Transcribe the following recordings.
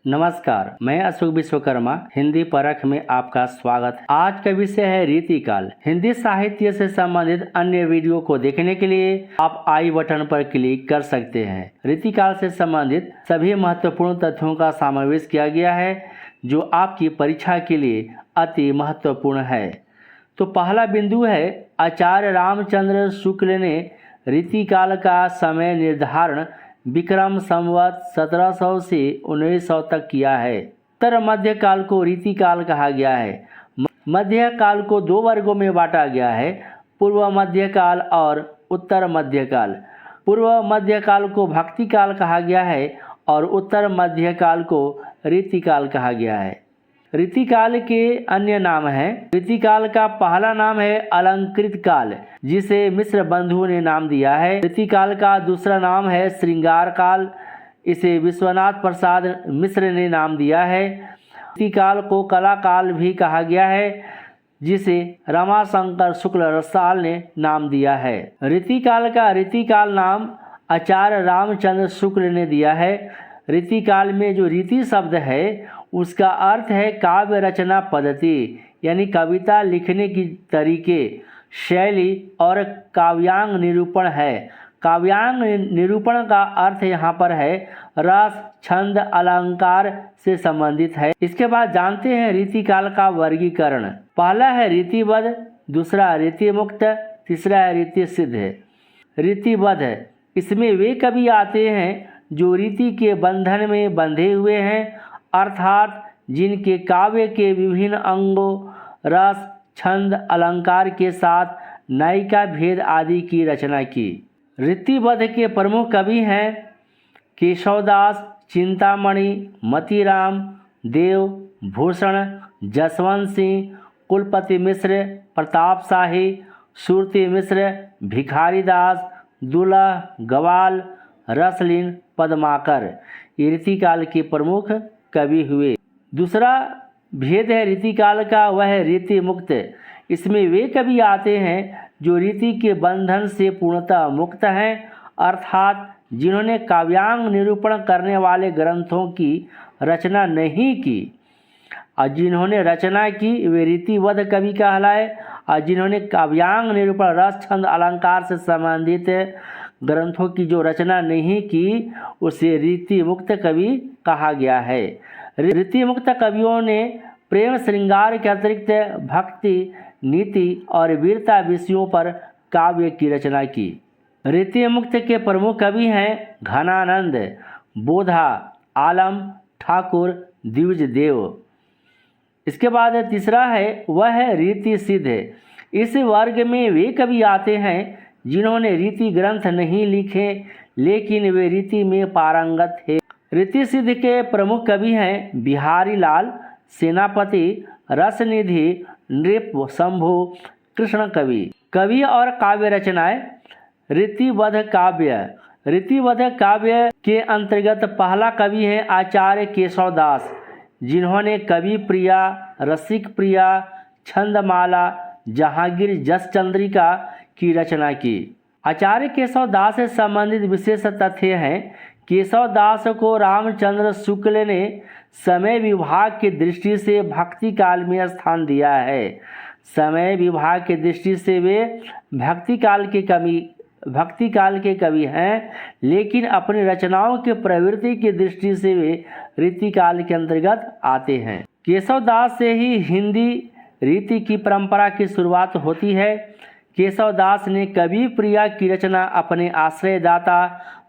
नमस्कार, मैं अशोक विश्वकर्मा हिंदी परख में आपका स्वागत है। आज का विषय है रीतिकाल। हिंदी साहित्य से संबंधित अन्य वीडियो को देखने के लिए आप आई बटन पर क्लिक कर सकते हैं। रीतिकाल से संबंधित सभी महत्वपूर्ण तथ्यों का समावेश किया गया है जो आपकी परीक्षा के लिए अति महत्वपूर्ण है। तो पहला बिंदु है, आचार्य रामचंद्र शुक्ल ने रीतिकाल का समय निर्धारण विक्रम संवत 1700 से 1900 तक किया है। उत्तर मध्यकाल को रीतिकाल कहा गया है। मध्यकाल को दो वर्गों में बांटा गया है, पूर्व मध्यकाल और उत्तर मध्यकाल। पूर्व मध्यकाल को भक्तिकाल कहा गया है और उत्तर मध्यकाल को रीतिकाल कहा गया है। रीतिकाल के अन्य नाम हैं। रीतिकाल का पहला नाम है अलंकृत काल, जिसे मिश्र बंधुओं ने नाम दिया है। रीतिकाल का दूसरा नाम है श्रृंगार काल, इसे विश्वनाथ प्रसाद मिश्र ने नाम दिया है। रीतिकाल को कला काल भी कहा गया है, जिसे रमाशंकर शुक्ल रसाल ने नाम दिया है। रीतिकाल का रीतिकाल नाम आचार्य रामचंद्र शुक्ल ने दिया है। रीतिकाल में जो रीति शब्द है उसका अर्थ है काव्य रचना पद्धति, यानी कविता लिखने की तरीके, शैली और काव्यांग निरूपण है। काव्यांग निरूपण का अर्थ यहाँ पर है रस, छंद, अलंकार से संबंधित है। इसके बाद जानते हैं रीतिकाल का वर्गीकरण। पहला है रीतिबद्ध, दूसरा रीतिमुक्त, तीसरा है रीति सिद्ध। रीतिबद्ध, इसमें वे कवि आते हैं जो रीति के बंधन में बंधे हुए हैं, अर्थात जिनके काव्य के विभिन्न अंगों, रस, छंद, अलंकार के साथ नायिका भेद आदि की रचना की। रीतिबद्ध के प्रमुख कवि हैं केशवदास, चिंतामणि, मतीराम, देव, भूषण, जसवंत सिंह, कुलपति मिश्र, प्रताप शाही, सुरती मिश्र, भिखारीदास, दुल्लह, गवाल, रसलीन, पद्माकर। ये रीतिकाल के प्रमुख कवि हुए। दूसरा भेद है रीतिकाल का, वह है रीति मुक्त। इसमें वे कवि आते हैं जो रीति के बंधन से पूर्णतः मुक्त हैं, अर्थात जिन्होंने काव्यांग निरूपण करने वाले ग्रंथों की रचना नहीं की। और जिन्होंने रचना की वे रीतिबद्ध कवि कहलाए, और जिन्होंने काव्यांग निरूपण, रस, छंद, अलंकार से संबंधित ग्रंथों की जो रचना नहीं की उसे रीति मुक्त कवि कहा गया है। रीति मुक्त कवियों ने प्रेम श्रृंगार के अतिरिक्त भक्ति, नीति और वीरता विषयों पर काव्य की रचना की। रीति मुक्त के प्रमुख कवि हैं घनानंद, बोधा, आलम, ठाकुर, द्विज देव। इसके बाद तीसरा है वह है रीति सिद्ध। इस वर्ग में वे कवि आते हैं जिन्होंने रीति ग्रंथ नहीं लिखे, लेकिन वे रीति में पारंगत थे। रीति सिद्ध के प्रमुख कवि हैं बिहारी लाल, सेनापति, रसनिधि, नृप, शंभु, कृष्ण कवि। कवि और काव्य रचनाएं। रीतिबद्ध काव्य। रीतिबद्ध काव्य के अंतर्गत पहला कवि है आचार्य केशवदास, जिन्होंने कवि प्रिया, रसिक प्रिया, छंदमाला, जहांगीर जसचंद्रिका की रचना की। आचार्य केशवदास से संबंधित विशेष तथ्य हैं। केशवदास को रामचंद्र शुक्ल ने समय विभाग की दृष्टि से भक्ति काल में स्थान दिया है। समय विभाग की दृष्टि से वे भक्ति काल के कवि हैं, लेकिन अपनी रचनाओं की प्रवृत्ति की दृष्टि से वे रीतिकाल के अंतर्गत आते हैं। केशवदास से ही हिंदी रीति की परंपरा की शुरुआत होती है। केशवदास ने कवि प्रिया की रचना अपने आश्रयदाता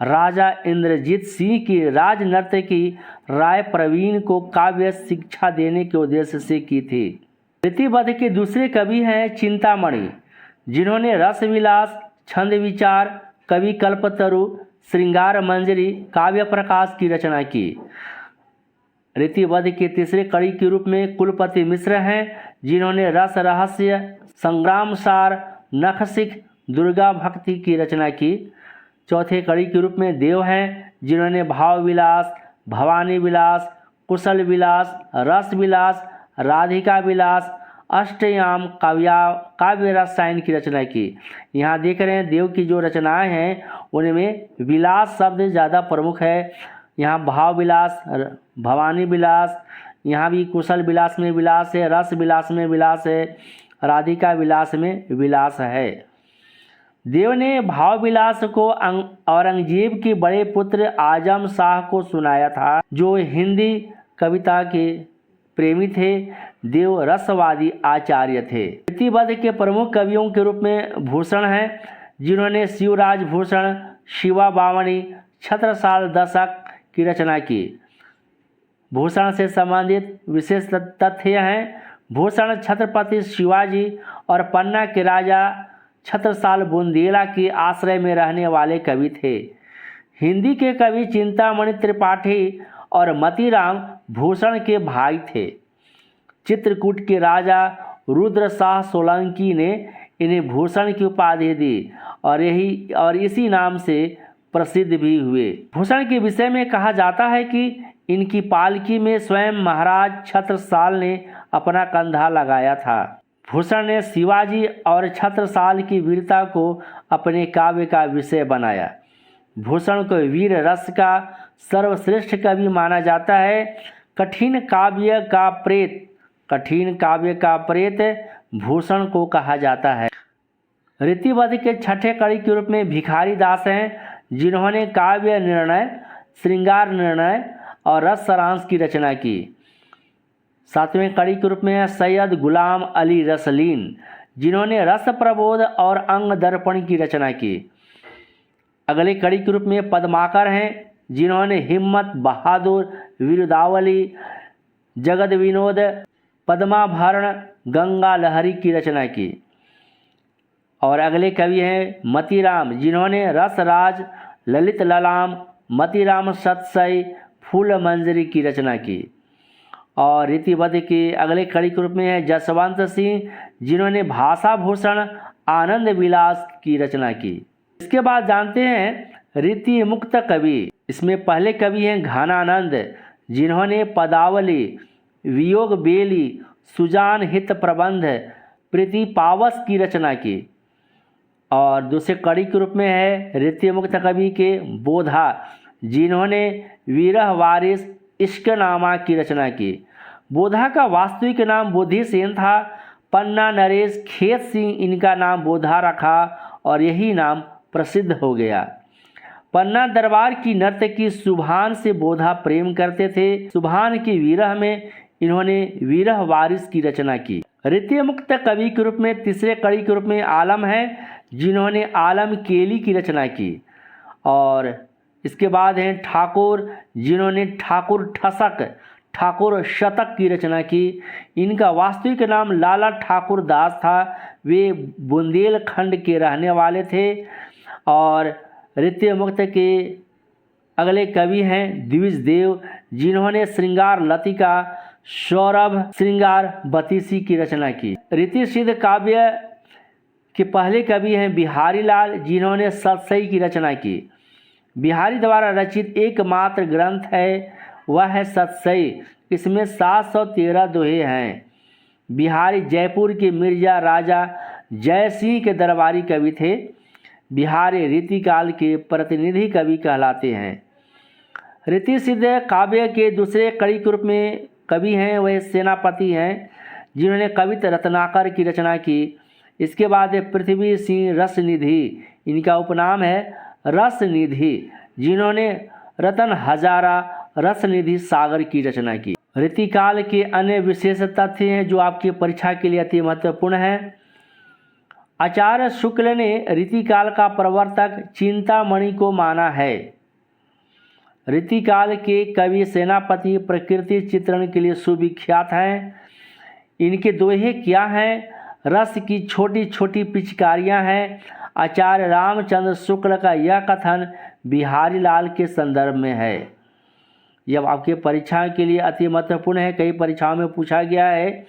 राजा इंद्रजीत सिंह की राज नर्तकी राय प्रवीण को काव्य शिक्षा देने के उद्देश्य से की थी। रीतिबद्ध के दूसरे कवि हैं चिंतामणि, जिन्होंने रस विलास, छंद विचार, कवि कल्पतरु, श्रृंगार मंजरी, काव्य प्रकाश की रचना की। रीतिबद्ध के तीसरे कड़ी के रूप में कुलपति मिश्र हैं, जिन्होंने रस रहस्य, संग्राम सार, नखशिख, दुर्गा भक्ति की रचना की। चौथे कड़ी के रूप में देव हैं, जिन्होंने भाव विलास, भवानी विलास, कुशल विलास, रस विलास, राधिका विलास, अष्टयाम काव्य रसायन की रचना की। यहाँ देख रहे हैं देव की जो रचनाएं हैं उनमें विलास शब्द ज़्यादा प्रमुख है। यहाँ भाव विलास, भवानी विलास, यहाँ भी कुशल विलास में विलास है, रस विलास में विलास है, राधिका विलास में विलास है। देव ने भाव विलास को औरंगजेब के बड़े पुत्र आजम शाह को सुनाया था, जो हिंदी कविता के प्रेमी थे। देव रसवादी आचार्य थे। रीतिबद्ध के प्रमुख कवियों के रूप में भूषण हैं, जिन्होंने शिवराज भूषण, शिवा बावनी, छत्रसाल दशक की रचना की। भूषण से संबंधित विशेष तथ्य हैं। भूषण छत्रपति शिवाजी और पन्ना के राजा छत्रसाल बुंदेला के आश्रय में रहने वाले कवि थे। हिंदी के कवि चिंतामणि त्रिपाठी और मतीराम भूषण के भाई थे। चित्रकूट के राजा रुद्र शाह सोलंकी ने इन्हें भूषण की उपाधि दी और इसी नाम से प्रसिद्ध भी हुए। भूषण के विषय में कहा जाता है कि इनकी पालकी में स्वयं महाराज छत्रसाल ने अपना कंधा लगाया था। भूषण ने शिवाजी और छत्रसाल की वीरता को अपने काव्य का विषय बनाया। भूषण को वीर रस का सर्वश्रेष्ठ कवि माना जाता है। कठिन काव्य का प्रेत भूषण को कहा जाता है। रीतिबद्ध के छठे कड़ी के रूप में भिखारी दास हैं, जिन्होंने काव्य निर्णय, श्रृंगार निर्णय और रस सारांश की रचना की। सातवें कड़ी के रूप में है सैयद गुलाम अली रसलीन, जिन्होंने रस प्रबोध और अंग दर्पण की रचना की। अगले कड़ी के रूप में पद्माकर हैं, जिन्होंने हिम्मत बहादुर, वीरदावली, जगद विनोद, पद्माभरण, गंगा लहरी की रचना की। और अगले कवि हैं मतीराम, जिन्होंने रसराज, ललित ललाम, मतीराम सतसई, फूल मंजरी की रचना की। और रीतिबद्ध के अगले कड़ी के रूप में है जसवंत सिंह, जिन्होंने भाषा भूषण, आनंद विलास की रचना की। इसके बाद जानते हैं रीति मुक्त कवि। इसमें पहले कवि हैं घनानंद, जिन्होंने पदावली, वियोग बेली, सुजान हित प्रबंध, प्रीति पावस की रचना की। और दूसरे कड़ी के रूप में है रीति मुक्त कवि के बोधा, जिन्होंने वीरह वारिस इश्कनामा की रचना की। बोधा का वास्तविक नाम बोधिसेन था। पन्ना नरेश खेत सिंह इनका नाम बोधा रखा और यही नाम प्रसिद्ध हो गया। पन्ना दरबार की नर्तकी सुभान से बोधा प्रेम करते थे। सुभान की विरह में इन्होंने विरह वारिस की रचना की। रीति मुक्त कवि के रूप में तीसरे कड़ी के रूप में आलम है, जिन्होंने आलम केली की रचना की। और इसके बाद हैं ठाकुर, जिन्होंने ठाकुर ठसक, ठाकुर शतक की रचना की। इनका वास्तविक नाम लाला ठाकुर दास था। वे बुंदेलखंड के रहने वाले थे। और रीति मुक्त के अगले कवि हैं द्विज देव, जिन्होंने श्रृंगार लतिका, सौरभ श्रृंगार बतीसी की रचना की। रीति सिद्ध काव्य के पहले कवि हैं बिहारी लाल, जिन्होंने सतसई की रचना की। बिहारी द्वारा रचित एकमात्र ग्रंथ है वह है सतसई। इसमें 713 दोहे हैं। बिहारी जयपुर के मिर्जा राजा जय सिंह के दरबारी कवि थे। बिहारी रीतिकाल के प्रतिनिधि कवि कहलाते हैं। रीति सिद्ध काव्य के दूसरे कड़ी के रूप में कवि हैं वह सेनापति हैं, जिन्होंने कविता रत्नाकर की रचना की। इसके बाद पृथ्वी सिंह रसनिधि, इनका उपनाम है रसनिधि, जिन्होंने रतन हजारा, रसनिधि सागर की रचना की। रीतिकाल के अन्य विशेष तथ्य हैं जो आपकी परीक्षा के लिए अति महत्वपूर्ण है। आचार्य शुक्ल ने रीतिकाल का प्रवर्तक चिंतामणि को माना है। रीतिकाल के कवि सेनापति प्रकृति चित्रण के लिए सुविख्यात हैं। इनके दोहे क्या हैं? रस की छोटी छोटी पिचकारियां हैं। आचार्य रामचंद्र शुक्ल का यह कथन बिहारी लाल के संदर्भ में है। यह आपके परीक्षा के लिए अति महत्वपूर्ण है। कई परीक्षाओं में पूछा गया है।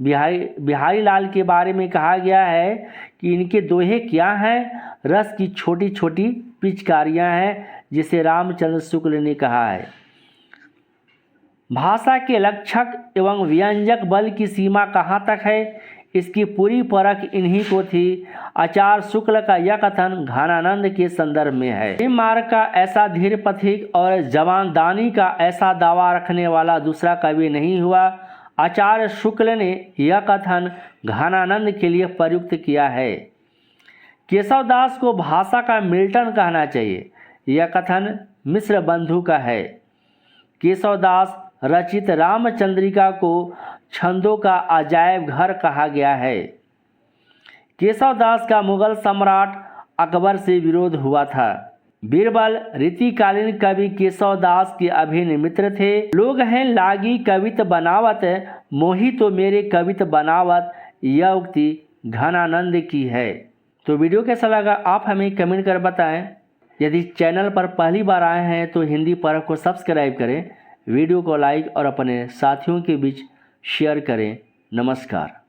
बिहारी लाल के बारे में कहा गया है कि इनके दोहे क्या हैं? रस की छोटी छोटी पिचकारियां हैं, जिसे रामचंद्र शुक्ल ने कहा है। भाषा के लक्षक एवं व्यंजक बल की सीमा कहाँ तक है? इसकी पूरी परख इन्हीं को थी। आचार्य शुक्ल का यह कथन घनानंद के संदर्भ में है। प्रेम मार्ग का ऐसा धीर पथिक और जवानदानी का ऐसा दावा रखने वाला दूसरा कवि नहीं हुआ। आचार्य शुक्ल ने यह कथन घनानंद के लिए प्रयुक्त किया है। केशवदास को भाषा का मिल्टन कहना चाहिए। यह कथन मिश्र बंधु का है। केशवदास रचित रामचंद्रिका को छंदों का अजायब घर कहा गया है। केशवदास का मुगल सम्राट अकबर से विरोध हुआ था। बीरबल रीतिकालीन कवि केशवदास के अभिन्न मित्र थे। लोग हैं लागी कवित बनावत, मोही तो मेरे कवित बनावत, यह उक्ति घनानंद की है। तो वीडियो कैसा लगा आप हमें कमेंट कर बताएं। यदि चैनल पर पहली बार आए हैं तो हिंदी परख को सब्सक्राइब करें, वीडियो को लाइक और अपने साथियों के बीच शेयर करें। नमस्कार।